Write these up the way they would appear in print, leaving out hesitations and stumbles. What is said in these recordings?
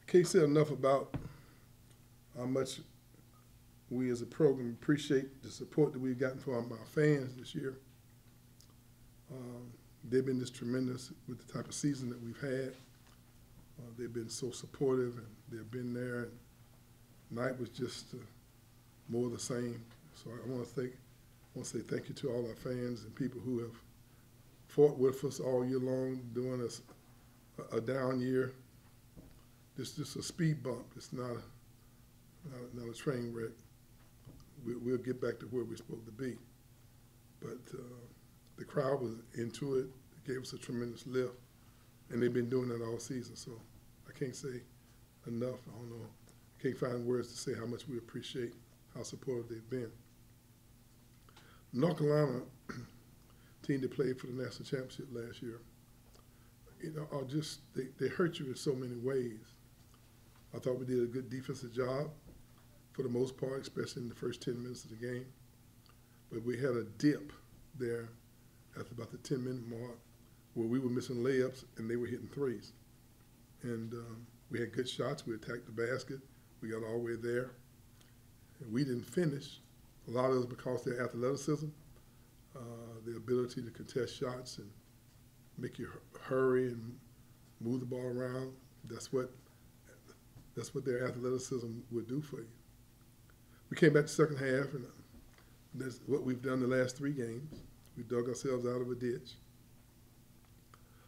Can't say enough about how much we as a program appreciate the support that we've gotten from our fans this year. They've been just tremendous with the type of season that we've had. They've been so supportive, and they've been there. And tonight was just more of the same. So I want to say thank you to all our fans and people who have fought with us all year long, doing us a down year. This is just a speed bump. It's not a train wreck. We'll get back to where we're supposed to be. But the crowd was into it. It gave us a tremendous lift, and they've been doing that all season. So I can't say enough. I don't know. I can't find words to say how much we appreciate how supportive they've been. North Carolina team that played for the national championship last year, are just they hurt you in so many ways. I thought we did a good defensive job for the most part, especially in the first 10 minutes of the game. But we had a dip there at about the 10-minute mark where we were missing layups and they were hitting threes. And we had good shots. We attacked the basket. We got all the way there. And we didn't finish. A lot of it was because of their athleticism, the ability to contest shots and make you hurry and move the ball around. That's what their athleticism would do for you. We came back the second half, and that's what we've done the last 3 games. We dug ourselves out of a ditch.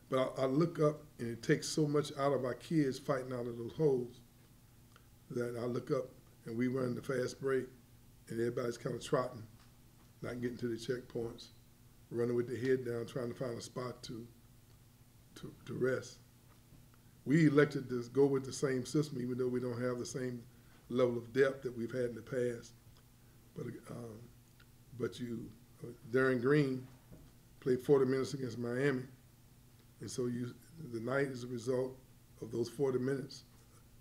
But I look up, and it takes so much out of our kids fighting out of those holes that I look up, and we run the fast break, and everybody's kind of trotting, not getting to the checkpoints, running with their head down, trying to find a spot to rest. We elected to go with the same system, even though we don't have the same level of depth that we've had in the past. But Darren Green played 40 minutes against Miami, and so the night is a result of those 40 minutes,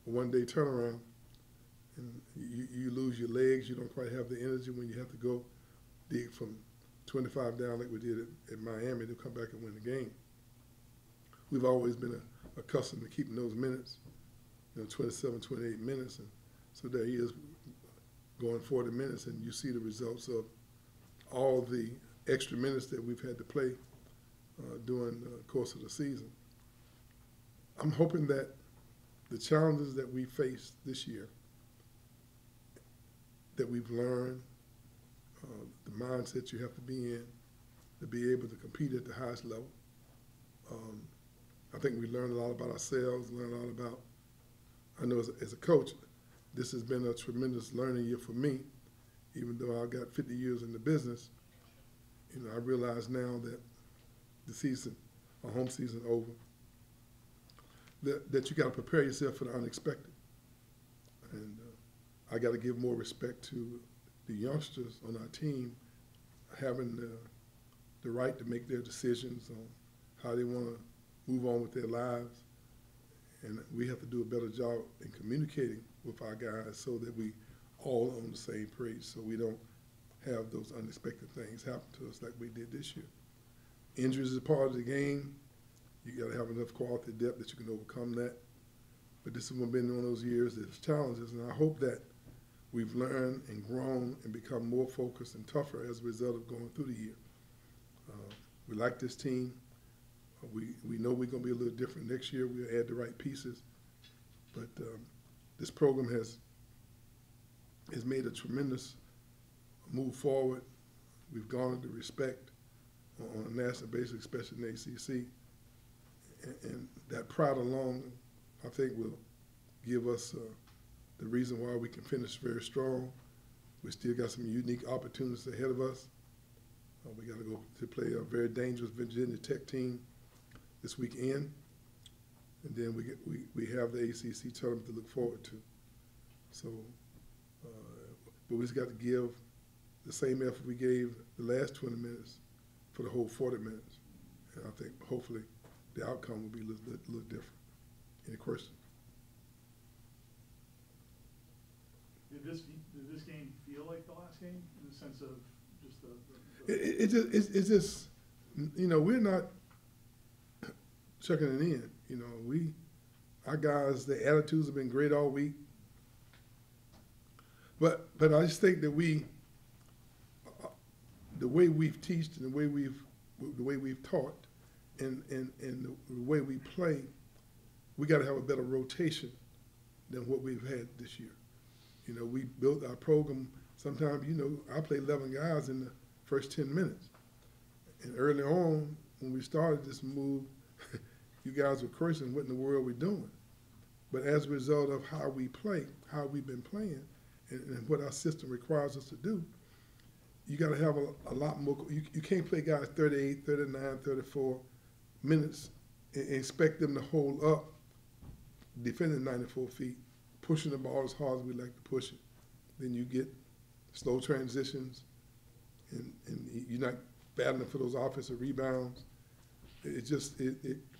a one-day turnaround. And you lose your legs. You don't quite have the energy when you have to go dig from 25 down like we did at Miami to come back and win the game. We've always been accustomed to keeping those minutes, 27, 28 minutes. And so there he is going 40 minutes, and you see the results of all the extra minutes that we've had to play during the course of the season. I'm hoping that the challenges that we faced this year, that we've learned, the mindset you have to be in to be able to compete at the highest level. I think we learned a lot about ourselves, learned a lot about, I know as a coach, this has been a tremendous learning year for me. Even though I've got 50 years in the business, I realize now that the season, our home season over, that you got to prepare yourself for the unexpected. And I got to give more respect to the youngsters on our team having the right to make their decisions on how they want to move on with their lives. And we have to do a better job in communicating with our guys so that we all on the same page, so we don't have those unexpected things happen to us like we did this year. Injuries is a part of the game. You got to have enough quality depth that you can overcome that. But this has been one of those years there's challenges, and I hope that we've learned and grown and become more focused and tougher as a result of going through the year. We like this team. We know we're going to be a little different next year. We'll add the right pieces. But this program has made a tremendous move forward. We've garnered the respect on a national basis, especially in the ACC. And that pride alone, I think, will give us the reason why we can finish very strong. We still got some unique opportunities ahead of us. We got to go to play a very dangerous Virginia Tech team this weekend, and then we have the ACC tournament to look forward to. So, but we just got to give the same effort we gave the last 20 minutes for the whole 40 minutes, and I think hopefully the outcome will be a little different. Any questions? Did this game feel like the last game in the sense of just the It's just, we're not checking it in. our guys, their attitudes have been great all week. But I just think that the way we've taught and the way we've taught, and the way we play, we got to have a better rotation than what we've had this year. You know, we built our program. Sometimes, you know, I play 11 guys in the first 10 minutes. And early on, when we started this move, you guys were cursing what in the world we're doing. But as a result of how we play, how we've been playing, and what our system requires us to do, you got to have a lot more. You can't play guys 38, 39, 34 minutes and expect them to hold up defending 94 feet, pushing the ball as hard as we like to push it. Then you get slow transitions, and you're not battling for those offensive rebounds.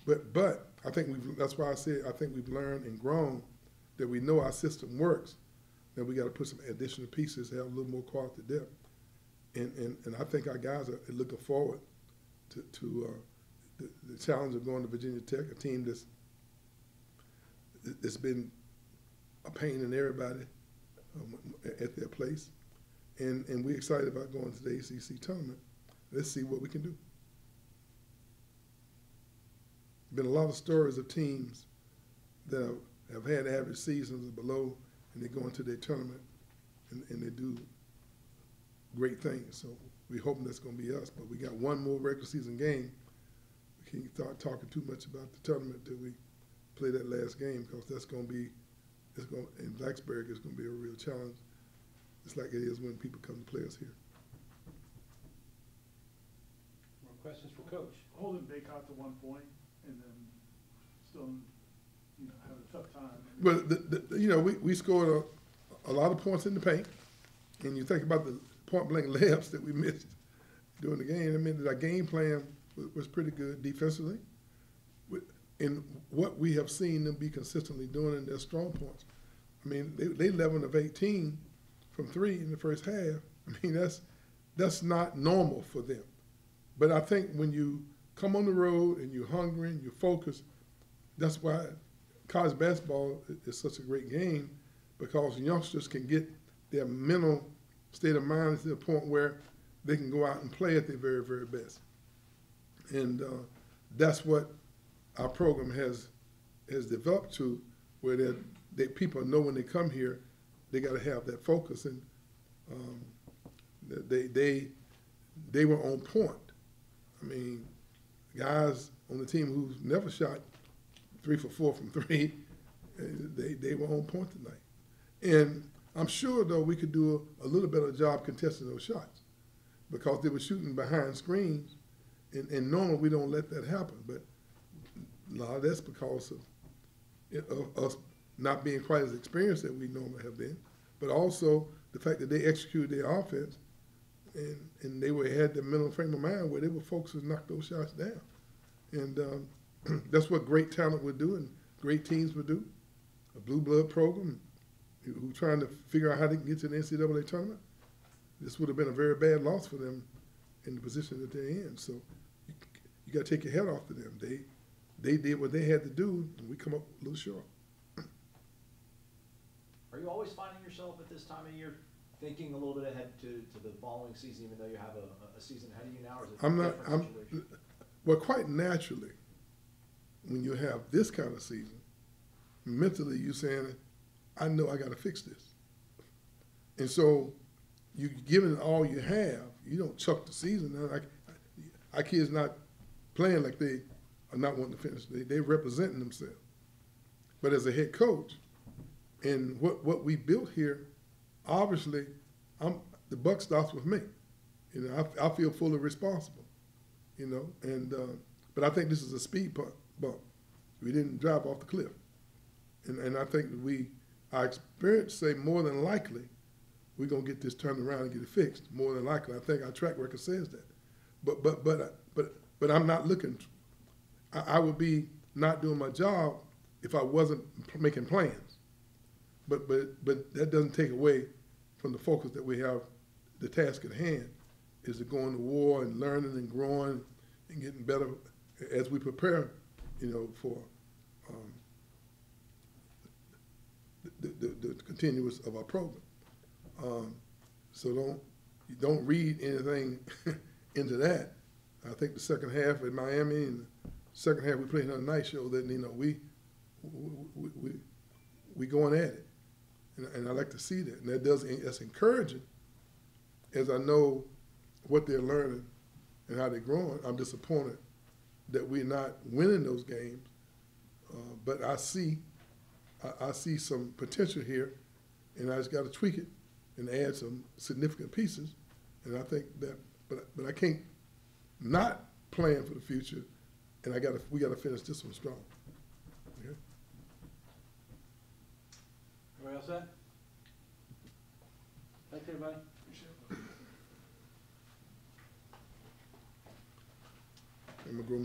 But I think that's why I said I think we've learned and grown that we know our system works. That we got to put some additional pieces to have a little more quality depth. And I think our guys are looking forward to the challenge of going to Virginia Tech, a team that's been a pain in everybody at their place. And we're excited about going to the ACC tournament. Let's see what we can do. Been a lot of stories of teams that have had average seasons or below, and they go into their tournament and they do great things. So we're hoping that's going to be us. But we got one more regular season game. We can't start talking too much about the tournament till we play that last game, because that's going to be, in Blacksburg, it's going to be a real challenge. It's like it is when people come to play us here. More questions for Coach? Holding Baycott to 1 point and then still, you know, have a tough time. But, you know, we scored a lot of points in the paint, and you think about the point-blank layups that we missed during the game. I mean, our game plan was pretty good defensively. And what we have seen them be consistently doing in their strong points. I mean, they 11 of 18 from 3 in the first half. I mean, that's not normal for them. But I think when you come on the road and you're hungry and you're focused, that's why college basketball is such a great game, because youngsters can get their mental state of mind to the point where they can go out and play at their very, very best. And that's what our program has developed to, where people know when they come here, they got to have that focus, and they were on point. I mean, guys on the team who's never shot 3 for 4 from 3, they were on point tonight. And I'm sure, though, we could do a little better job contesting those shots, because they were shooting behind screens, and normally we don't let that happen. But a lot of that's because of us not being quite as experienced as we normally have been, but also the fact that they executed their offense, and they had the mental frame of mind where they were focused to knock those shots down. And that's what great talent would do and great teams would do. A blue blood program who trying to figure out how they can get to the NCAA tournament, this would have been a very bad loss for them in the position that they're in. So you got to take your head off to them. They did what they had to do, and we come up a little short. Are you always finding yourself at this time of year thinking a little bit ahead to the following season, even though you have a season ahead of you now? Or is it a different situation? Well, quite naturally, when you have this kind of season, mentally you're saying, I know I got to fix this. And so you giving it all you have. You don't chuck the season. Our kids not playing like they are not wanting to finish. They're representing themselves. But as a head coach, and what we built here, obviously, the buck stops with me. You know, I feel fully responsible. You know, and but I think this is a speed bump. We didn't drive off the cliff, and I think that our experience say more than likely we're gonna get this turned around and get it fixed. More than likely, I think our track record says that. But I'm not looking. I would be not doing my job if I wasn't making plans. But that doesn't take away from the focus that we have. The task at hand is to go into war and learning and growing and getting better as we prepare, you know, for continuance of our program. So don't read anything into that. I think the second half in Miami and the second half we played on a night show that, you know, we going at it. And I like to see that. And that's encouraging as I know what they're learning and how they're growing. I'm disappointed that we're not winning those games. But I see some potential here, and I just got to tweak it and add some significant pieces. And I think that, but I can't not plan for the future, and we got to finish this one strong. Okay? Everybody else set? Thanks, everybody. Appreciate it. I'm gonna go